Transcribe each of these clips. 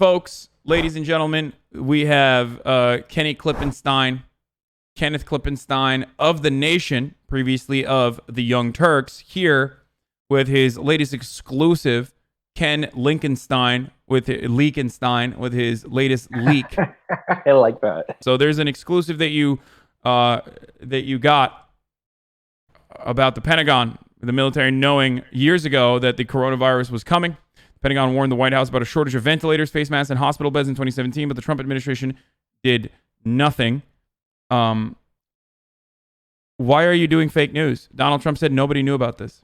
folks, ladies and gentlemen, we have Kenneth Klippenstein of The Nation, previously of The Young Turks, here with his latest exclusive, Ken Lincolnstein with his latest leak. I like that. So there's an exclusive that you got about the Pentagon, the military knowing years ago that the coronavirus was coming. The Pentagon warned the White House about a shortage of ventilators, face masks, and hospital beds in 2017, but the Trump administration did nothing. Why are you doing fake news? Donald Trump said nobody knew about this.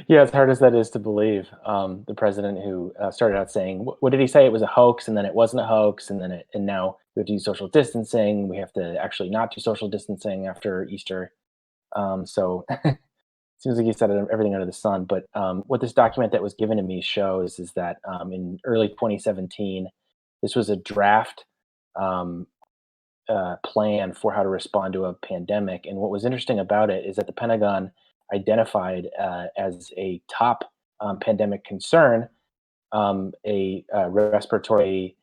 Yeah, as hard as that is to believe, the president who started out saying, what did he say? It was a hoax, and then it wasn't a hoax, and now we have to use social distancing. We have to actually not do social distancing after Easter. So it seems like he said everything under the sun. But what this document that was given to me shows is that in early 2017, this was a draft plan for how to respond to a pandemic. And what was interesting about it is that the Pentagon identified as a top pandemic concern a respiratory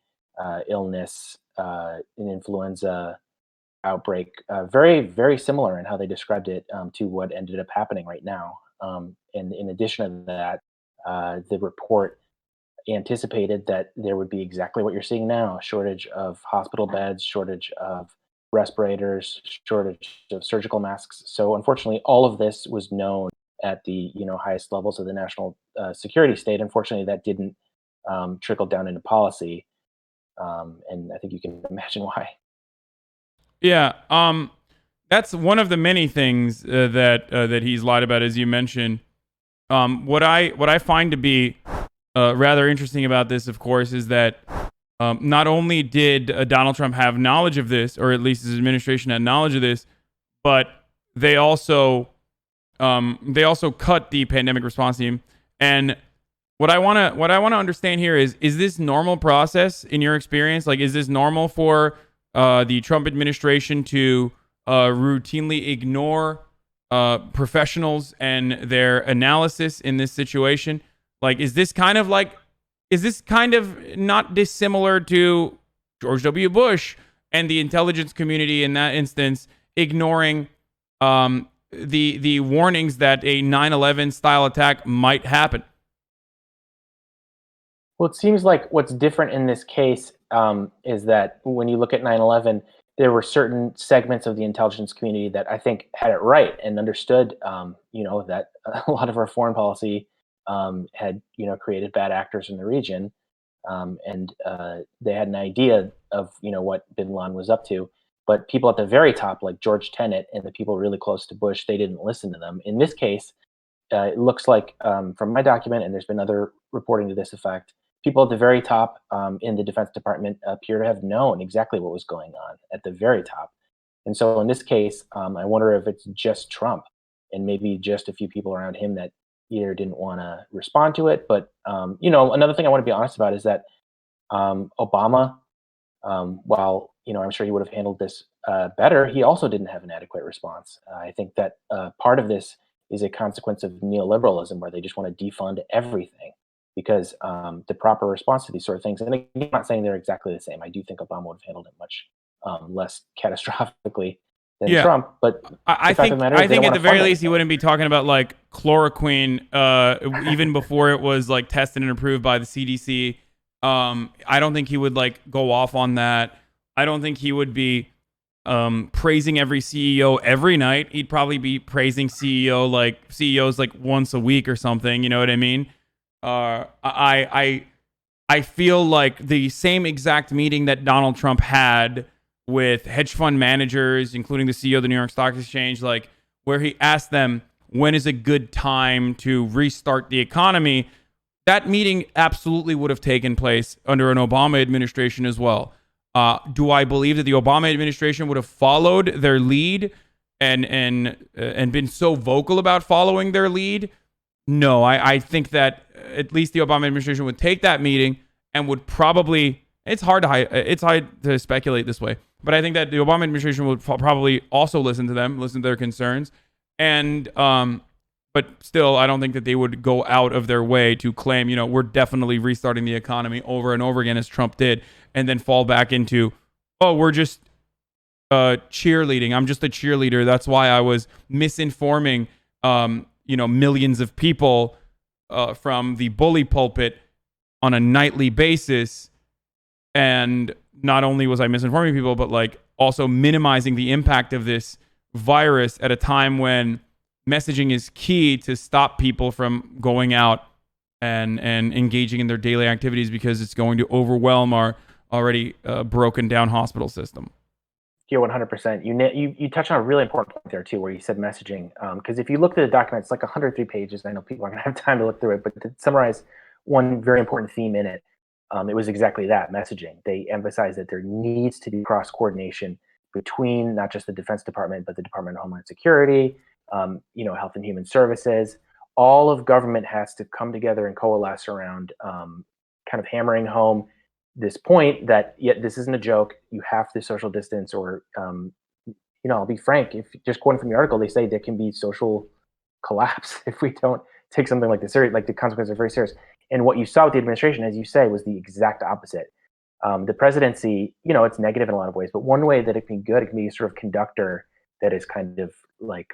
illness, an influenza outbreak, very, very similar in how they described it to what ended up happening right now. And in addition to that, the report anticipated that there would be exactly what you're seeing now: shortage of hospital beds, shortage of respirators, shortage of surgical masks. So unfortunately, all of this was known at the highest levels of the national security state. Unfortunately, that didn't trickle down into policy, and I think you can imagine why. Yeah, that's one of the many things that he's lied about, as you mentioned. What I find to be rather interesting about this, of course, is that not only did Donald Trump have knowledge of this, or at least his administration had knowledge of this, but they also cut the pandemic response team. And what I want to understand here is this normal process in your experience? Like, is this normal for the Trump administration to routinely ignore professionals and their analysis in this situation? Like, is this kind of not dissimilar to George W. Bush and the intelligence community in that instance ignoring the warnings that a 9/11 style attack might happen? Well, it seems like what's different in this case is that when you look at 9/11, there were certain segments of the intelligence community that I think had it right and understood, that a lot of our foreign policy had, created bad actors in the region, and they had an idea of, what Bin Laden was up to. But people at the very top, like George Tenet and the people really close to Bush, they didn't listen to them. In this case, it looks like from my document, and there's been other reporting to this effect, people at the very top in the Defense Department appear to have known exactly what was going on at the very top. And so in this case, I wonder if it's just Trump and maybe just a few people around him that either didn't want to respond to it. But, another thing I want to be honest about is that Obama, while, I'm sure he would have handled this better, he also didn't have an adequate response. I think that part of this is a consequence of neoliberalism, where they just want to defund everything because the proper response to these sort of things, and I'm not saying they're exactly the same. I do think Obama would have handled it much less catastrophically than Trump. But I think at the very least he wouldn't be talking about like chloroquine even before it was like tested and approved by the CDC. I don't think he would like go off on that. I don't think he would be praising every CEO every night. He'd probably be praising CEOs like once a week or something. You know what I mean? I feel like the same exact meeting that Donald Trump had with hedge fund managers, including the CEO of the New York Stock Exchange, like where he asked them, when is a good time to restart the economy? That meeting absolutely would have taken place under an Obama administration as well. Do I believe that the Obama administration would have followed their lead and been so vocal about following their lead? No, I think that at least the Obama administration would take that meeting and would probably, it's hard to speculate this way, but I think that the Obama administration would probably also listen to them, listen to their concerns, and But still, I don't think that they would go out of their way to claim, we're definitely restarting the economy over and over again as Trump did, and then fall back into, oh, we're just cheerleading. I'm just a cheerleader. That's why I was misinforming, millions of people from the bully pulpit on a nightly basis. And not only was I misinforming people, but like also minimizing the impact of this virus at a time when messaging is key to stop people from going out and engaging in their daily activities, because it's going to overwhelm our already broken down hospital system. Yeah, 100%. You touched on a really important point there too, where you said messaging. Because if you look at the document, it's like 103 pages. And I know people aren't going to have time to look through it, but to summarize one very important theme in it, it was exactly that, messaging. They emphasized that there needs to be cross coordination between not just the Defense Department, but the Department of Homeland Security, Health and Human Services. All of government has to come together and coalesce around kind of hammering home this point that this isn't a joke. You have to social distance, or I'll be frank. If just quoting from the article, they say there can be social collapse if we don't take something like this serious. Like, the consequences are very serious. And what you saw with the administration, as you say, was the exact opposite. The presidency, it's negative in a lot of ways, but one way that it can be good, it can be a sort of conductor that is kind of like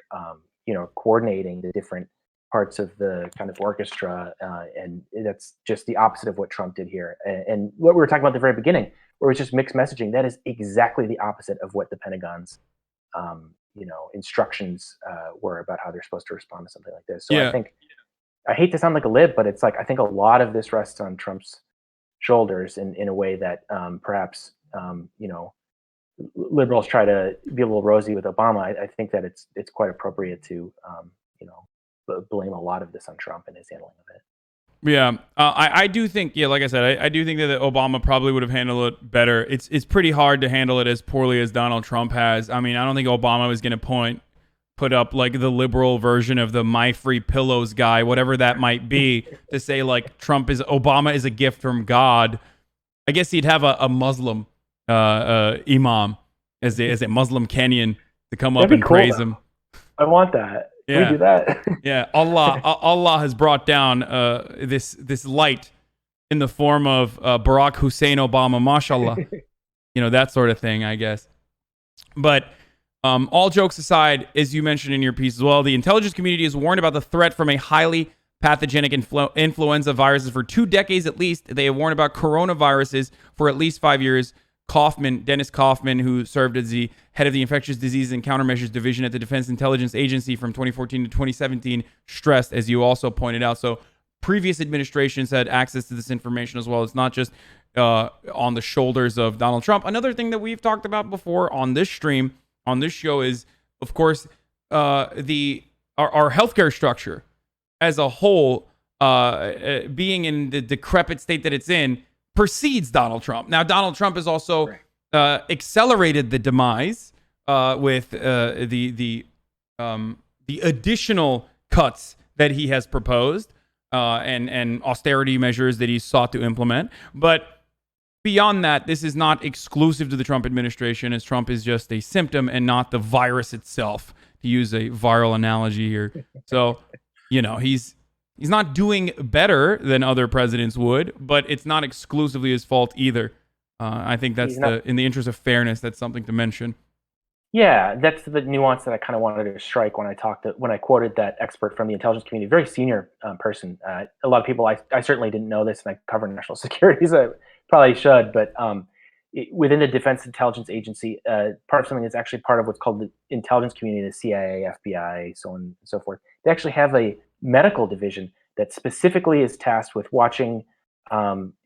coordinating the different parts of the kind of orchestra, and that's just the opposite of what Trump did here. And what we were talking about at the very beginning, where it was just mixed messaging, that is exactly the opposite of what the Pentagon's, instructions were about how they're supposed to respond to something like this. So Yeah. I think, I hate to sound like a lib, but it's like, I think a lot of this rests on Trump's shoulders in a way that perhaps, liberals try to be a little rosy with Obama. I think that it's quite appropriate to, blame a lot of this on Trump and his handling of it. Yeah, I do think, like I said, I do think that Obama probably would have handled it better. It's pretty hard to handle it as poorly as Donald Trump has. I mean, I don't think Obama was going to put up like the liberal version of the My Free Pillows guy, whatever that might be, to say like Obama is a gift from God. I guess he'd have a Muslim imam as a Muslim Kenyan to come up and praise him. I want that. Can we do that? Yeah, Allah has brought down this light in the form of Barack Hussein Obama, mashallah. That sort of thing, I guess. But all jokes aside, as you mentioned in your piece as well, the intelligence community is warned about the threat from a highly pathogenic influenza viruses for 2 decades at least. They have warned about coronaviruses for at least 5 years. Dennis Kaufman, who served as the head of the Infectious Diseases and Countermeasures Division at the Defense Intelligence Agency from 2014 to 2017, stressed, as you also pointed out. So previous administrations had access to this information as well. It's not just on the shoulders of Donald Trump. Another thing that we've talked about before on this stream, on this show, is, of course, our healthcare structure as a whole being in the decrepit state that it's in precedes Donald Trump. Now, Donald Trump has also accelerated the demise with the additional cuts that he has proposed and austerity measures that he's sought to implement. But beyond that, this is not exclusive to the Trump administration, as Trump is just a symptom and not the virus itself, to use a viral analogy here. So, he's not doing better than other presidents would, but it's not exclusively his fault either. I think that's in the interest of fairness, that's something to mention. Yeah, that's the nuance that I kind of wanted to strike when I quoted that expert from the intelligence community, very senior person. A lot of people, I certainly didn't know this, and I cover national security, so I probably should, but within the Defense Intelligence Agency, part of something that's actually part of what's called the intelligence community, the CIA, FBI, so on and so forth. They actually have a medical division that specifically is tasked with watching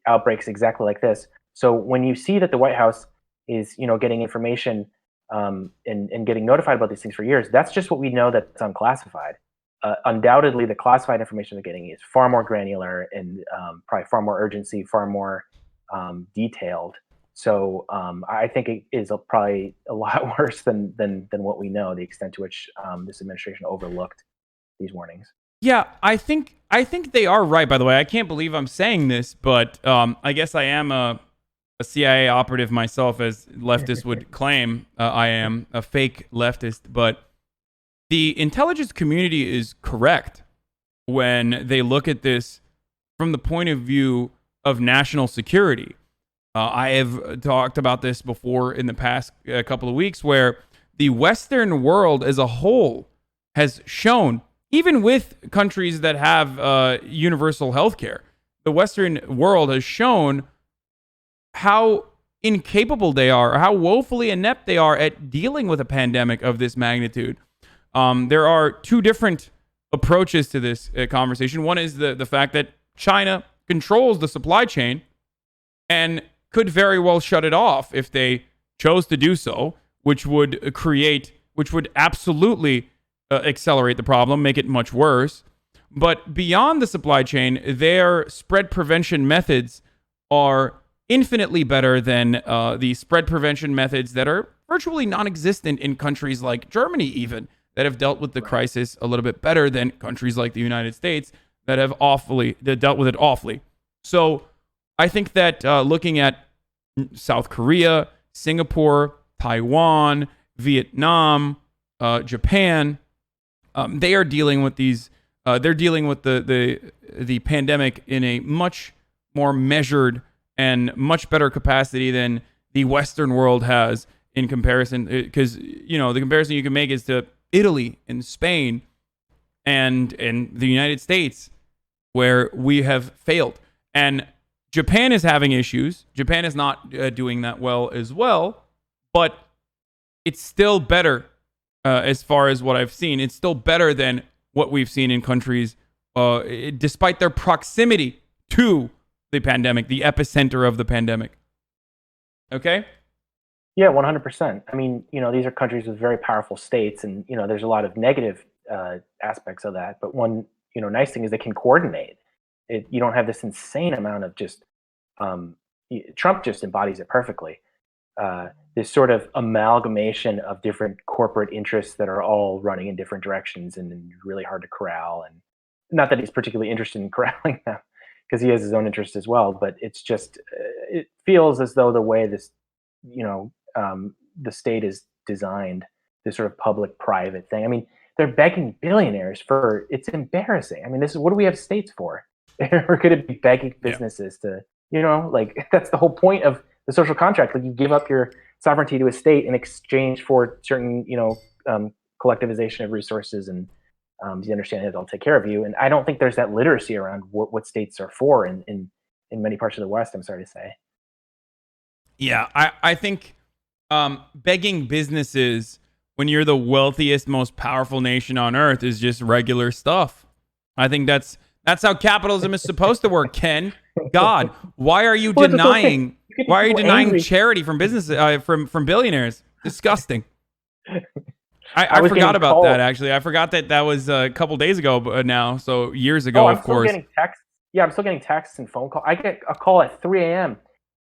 outbreaks exactly like this. So when you see that the White House is, getting information and getting notified about these things for years, that's just what we know that's unclassified. Undoubtedly, the classified information they're getting is far more granular and probably far more urgency, far more detailed. So I think it is probably a lot worse than what we know, the extent to which this administration overlooked these warnings. Yeah, I think they are right, by the way. I can't believe I'm saying this, but I guess I am a CIA operative myself, as leftists would claim. I am a fake leftist, but the intelligence community is correct. when they look at this from the point of view of national security. I have talked about this before in the past couple of weeks, where the Western world as a whole has shown, even with countries that have universal health care, the Western world has shown how incapable they are, or how woefully inept they are at dealing with a pandemic of this magnitude. There are two different approaches to this conversation. One is the fact that China controls the supply chain and could very well shut it off if they chose to do so, which would absolutely accelerate the problem, make it much worse. But beyond the supply chain, their spread prevention methods are infinitely better than the spread prevention methods that are virtually non-existent in countries like Germany, even, that have dealt with the crisis a little bit better than countries like the United States that have dealt with it awfully. So I think that looking at South Korea, Singapore, Taiwan, Vietnam, Japan, they are dealing with these. They're dealing with the pandemic in a much more measured and much better capacity than the Western world has in comparison. Because the comparison you can make is to Italy and Spain and the United States, where we have failed. And Japan is having issues. Japan is not doing that well as well, but it's still better as far as what I've seen. It's still better than what we've seen in countries, despite their proximity to the pandemic, the epicenter of the pandemic. Okay? Yeah, 100%. I mean, these are countries with very powerful states, and there's a lot of negative aspects of that. But one, nice thing is they can coordinate. You don't have this insane amount of just Trump just embodies it perfectly. This sort of amalgamation of different corporate interests that are all running in different directions and really hard to corral. And not that he's particularly interested in corralling them, because he has his own interest as well. But it's just it feels as though the way this, the state is designed, this sort of public-private thing. I mean, they're begging billionaires for. It's embarrassing. I mean, what do we have states for? We're going to be begging businesses to, that's the whole point of the social contract. Like, you give up your sovereignty to a state in exchange for certain, collectivization of resources and the understanding that they'll take care of you. And I don't think there's that literacy around what states are for in many parts of the West, I'm sorry to say. Yeah, I think begging businesses when you're the wealthiest, most powerful nation on earth is just regular stuff. I think that's how capitalism is supposed to work, Ken. God, why are you denying? Why are you denying charity from businesses, from billionaires? Disgusting. I forgot about that, actually. I forgot that was a couple days ago now, so years ago, of course. Still getting texts. Yeah, I'm still getting texts and phone calls. I get a call at 3 a.m.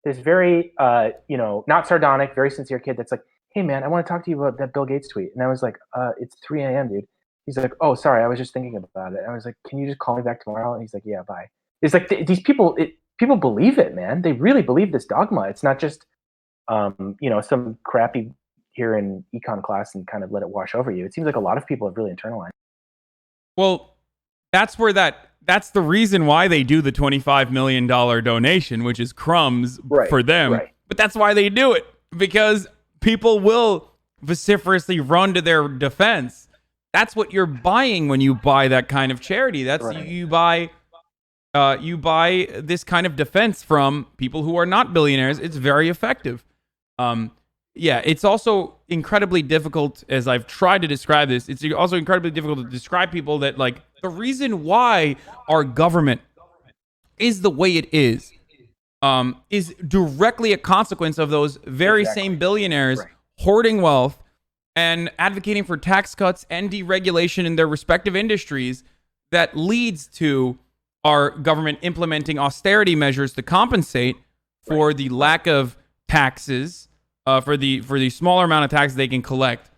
This very, not sardonic, very sincere kid that's like, hey, man, I want to talk to you about that Bill Gates tweet. And I was like, it's 3 a.m., dude. He's like, oh, sorry, I was just thinking about it. And I was like, can you just call me back tomorrow? And he's like, yeah, bye. It's like these people, people believe it, man. They really believe this dogma. It's not just, some crappy here in econ class and kind of let it wash over you. It seems like a lot of people have really internalized. Well, that's the reason why they do the $25 million donation, which is crumbs for them. Right. But that's why they do it, because people will vociferously run to their defense. That's what you're buying when you buy that kind of charity. That's you buy this kind of defense from people who are not billionaires. It's very effective. It's also incredibly difficult, as I've tried to describe this. It's also incredibly difficult to describe people that, like, the reason why our government is the way it is directly a consequence of those very same billionaires hoarding wealth and advocating for tax cuts and deregulation in their respective industries that leads to our government implementing austerity measures to compensate for the lack of taxes, for the smaller amount of taxes they can collect.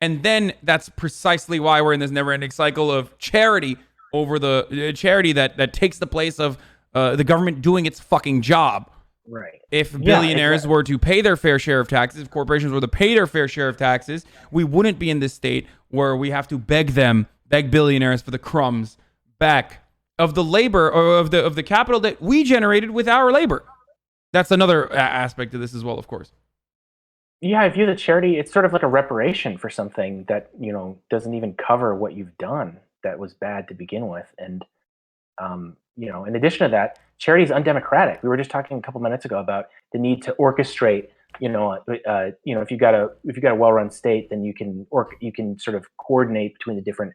And then that's precisely why we're in this never-ending cycle of charity over the charity that takes the place of the government doing its fucking job. Right. If billionaires were to pay their fair share of taxes, if corporations were to pay their fair share of taxes, we wouldn't be in this state where we have to beg billionaires for the crumbs, back of the labor or of the capital that we generated with our labor. That's another aspect of this as well, of course. Yeah, I view the charity, it's sort of like a reparation for something that, doesn't even cover what you've done that was bad to begin with. And, in addition to that, charity is undemocratic. We were just talking a couple minutes ago about the need to orchestrate, if you've got a well-run state, then you can sort of coordinate between the different,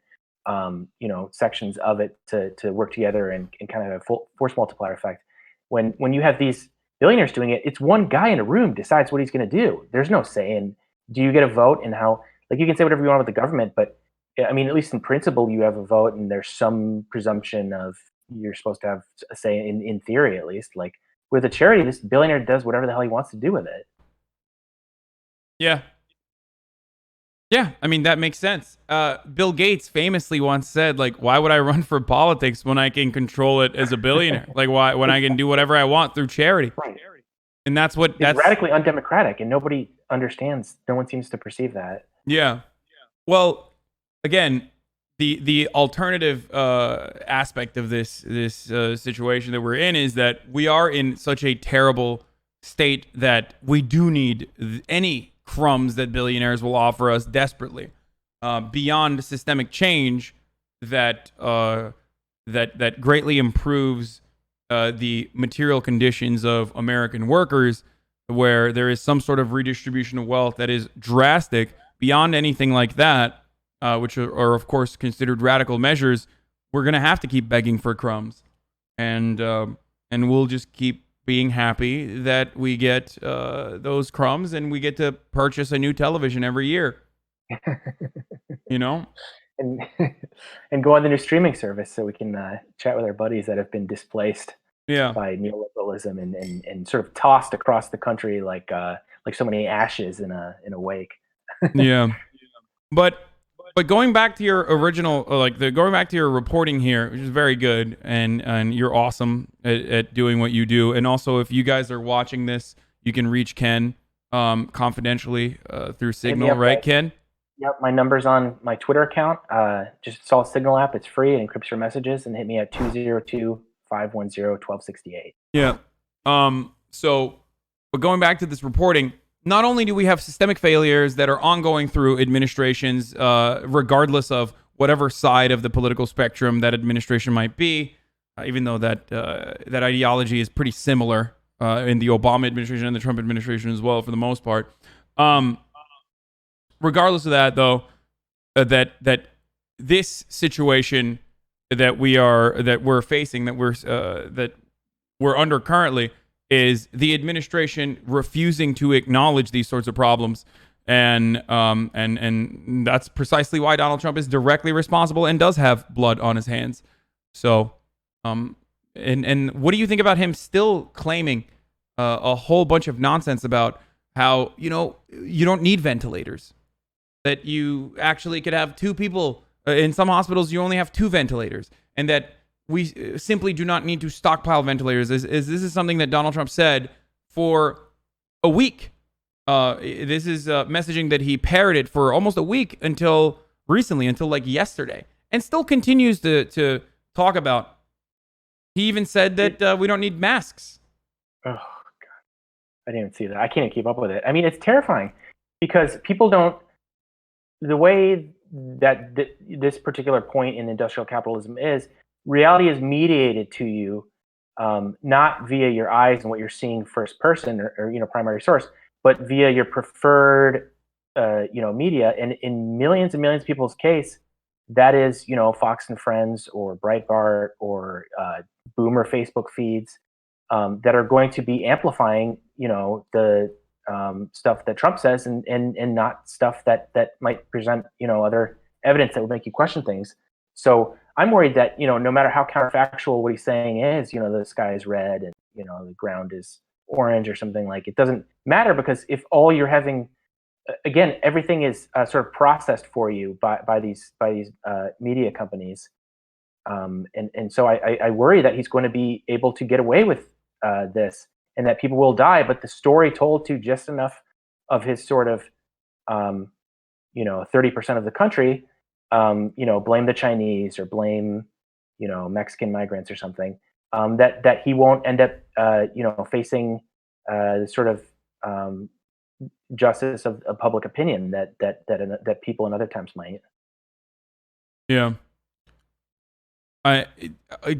sections of it to work together and kind of have a force multiplier effect. When you have these billionaires doing it, it's one guy in a room decides what he's going to do. There's no say in, do you get a vote and how, like, you can say whatever you want with the government, but I mean, at least in principle, you have a vote and there's some presumption of you're supposed to have a say in theory, at least. Like with a charity, this billionaire does whatever the hell he wants to do with it. Yeah. Yeah, I mean, that makes sense. Bill Gates famously once said, like, why would I run for politics when I can control it as a billionaire? Like, why, when I can do whatever I want through charity? Right. And that's radically undemocratic, and nobody understands. No one seems to perceive that. Yeah. Well, again, the alternative aspect of this situation that we're in is that we are in such a terrible state that we do need any crumbs that billionaires will offer us desperately, beyond systemic change that greatly improves the material conditions of American workers, where there is some sort of redistribution of wealth that is drastic. Beyond anything like that, which are of course considered radical measures, we're gonna have to keep begging for crumbs, and we'll just keep being happy that we get those crumbs and we get to purchase a new television every year. And go on the new streaming service so we can chat with our buddies that have been displaced by neoliberalism and sort of tossed across the country like so many ashes in a wake. Yeah. But going back to your original, going back to your reporting here, which is very good, and you're awesome at doing what you do. And also, if you guys are watching this, you can reach Ken confidentially through Signal, right, Ken? Yep, my number's on my Twitter account. Just install a Signal app. It's free. It encrypts your messages, and hit me at 202-510-1268. Yeah. So, but going back to this reporting, not only do we have systemic failures that are ongoing through administrations, regardless of whatever side of the political spectrum that administration might be, even though that ideology is pretty similar in the Obama administration and the Trump administration as well, for the most part. Regardless of that, though, that this situation that we're facing, that we're under currently, is the administration refusing to acknowledge these sorts of problems, and that's precisely why Donald Trump is directly responsible and does have blood on his hands. So, and what do you think about him still claiming a whole bunch of nonsense about how you don't need ventilators, that you actually could have two people in some hospitals, you only have two ventilators, and that we simply do not need to stockpile ventilators. This is something that Donald Trump said for a week. This is messaging that he parroted for almost a week until recently, until like yesterday, and still continues to talk about. He even said that we don't need masks. Oh, God. I didn't even see that. I can't even keep up with it. I mean, it's terrifying because people don't. The way that this particular point in industrial capitalism is, reality is mediated to you, not via your eyes and what you're seeing first person or primary source, but via your preferred media. And in millions and millions of people's case, that is Fox and Friends or Breitbart or boomer Facebook feeds that are going to be amplifying the stuff that Trump says and not stuff that might present other evidence that would make you question things. So I'm worried that no matter how counterfactual what he's saying is, the sky is red and the ground is orange or something, like, it doesn't matter, because if all you're having, again, everything is sort of processed for you by these media companies, and so I worry that he's going to be able to get away with this, and that people will die, but the story told to just enough of his sort of 30% of the country, blame the Chinese or blame Mexican migrants or something, that he won't end up, facing the sort of justice of public opinion that people in other times might. Yeah. I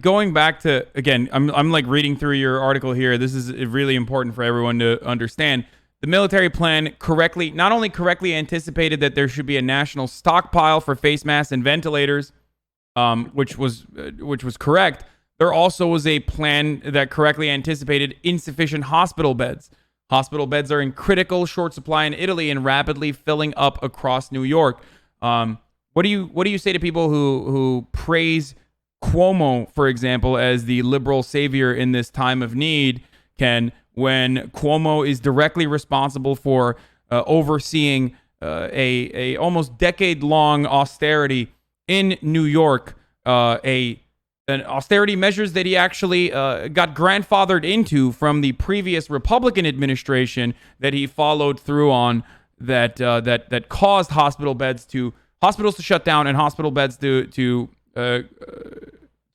going back to, again, I'm like reading through your article here. This is really important for everyone to understand. The military plan not only correctly anticipated that there should be a national stockpile for face masks and ventilators, which was correct. There also was a plan that correctly anticipated insufficient hospital beds. Hospital beds are in critical short supply in Italy and rapidly filling up across New York. What do you say to people who praise Cuomo, for example, as the liberal savior in this time of need, Ken, when Cuomo is directly responsible for overseeing a almost decade-long austerity in New York, an austerity measures that he actually got grandfathered into from the previous Republican administration that he followed through on, that caused hospitals to shut down and hospital beds to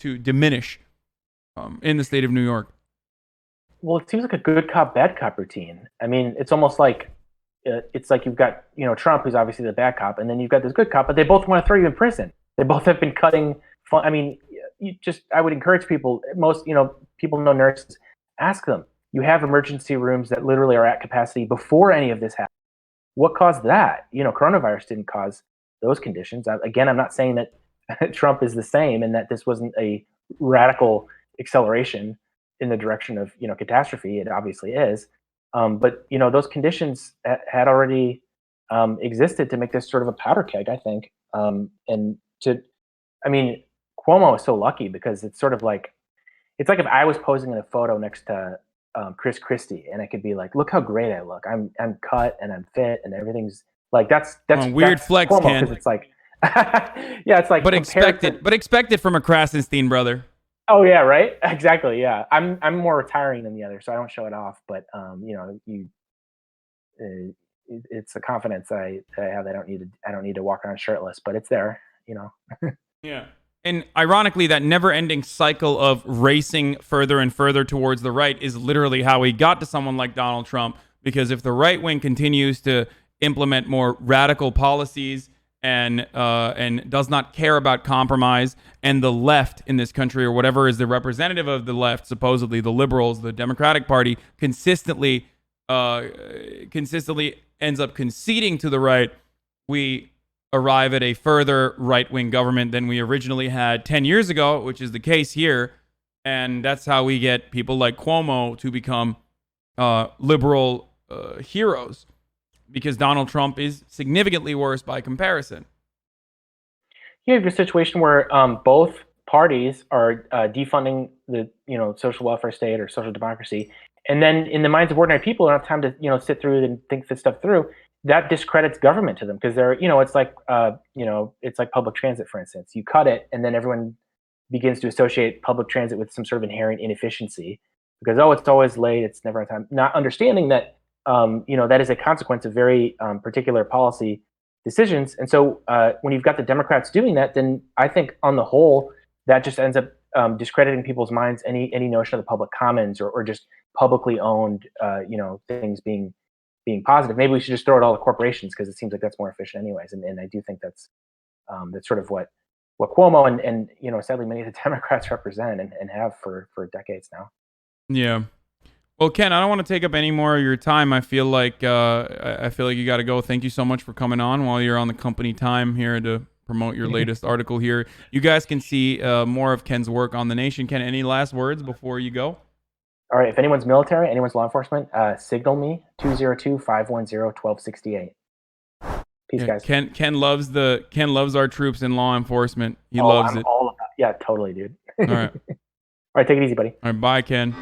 diminish in the state of New York. Well, it seems like a good cop, bad cop routine. I mean, it's almost like you've got Trump, who's obviously the bad cop, and then you've got this good cop, but they both want to throw you in prison. They both have been cutting. I mean, I would encourage people. Most people know nurses. Ask them. You have emergency rooms that literally are at capacity before any of this happened. What caused that? Coronavirus didn't cause those conditions. Again, I'm not saying that Trump is the same and that this wasn't a radical acceleration in the direction of catastrophe. It obviously is, but those conditions had already existed to make this sort of a powder keg, I think. Cuomo is so lucky because it's sort of like if I was posing in a photo next to Chris Christie and I could be like, look how great I look. I'm cut and I'm fit and everything's like that's weird flex, Cuomo, Ken. because it's like yeah, it's like but expect it from a Krassenstein brother. Oh yeah, right. Exactly. Yeah, I'm more retiring than the other, so I don't show it off. But it's a confidence that I have. I don't need to walk around shirtless, but it's there. Yeah. And ironically, that never-ending cycle of racing further and further towards the right is literally how we got to someone like Donald Trump. Because if the right wing continues to implement more radical policies and does not care about compromise, and the left in this country, or whatever is the representative of the left, supposedly the liberals, the Democratic Party, consistently ends up conceding to the right, we arrive at a further right-wing government than we originally had 10 years ago, which is the case here. And that's how we get people like Cuomo to become liberal heroes, because Donald Trump is significantly worse by comparison. You have a situation where both parties are defunding the social welfare state or social democracy, and then in the minds of ordinary people who don't have time to sit through and think this stuff through, that discredits government to them, because they're it's like public transit, for instance. You cut it, and then everyone begins to associate public transit with some sort of inherent inefficiency because it's always late, it's never on time, not understanding that that is a consequence of very particular policy decisions. And so when you've got the Democrats doing that, then I think on the whole that just ends up discrediting people's minds any notion of the public commons or just publicly owned things being positive. Maybe we should just throw it all to corporations because it seems like that's more efficient anyways. And I do think that's sort of what Cuomo and sadly many of the Democrats represent and have for decades now. Yeah. Well, Ken, I don't want to take up any more of your time. I feel like you got to go. Thank you so much for coming on while you're on the company time here to promote your latest article here. You guys can see more of Ken's work on The Nation. Ken, any last words before you go? All right. If anyone's military, anyone's law enforcement, signal me 202-510-1268. Peace, guys. Ken loves our troops in law enforcement. He loves it. All about, yeah, totally, dude. All right. All right. Take it easy, buddy. All right. Bye, Ken.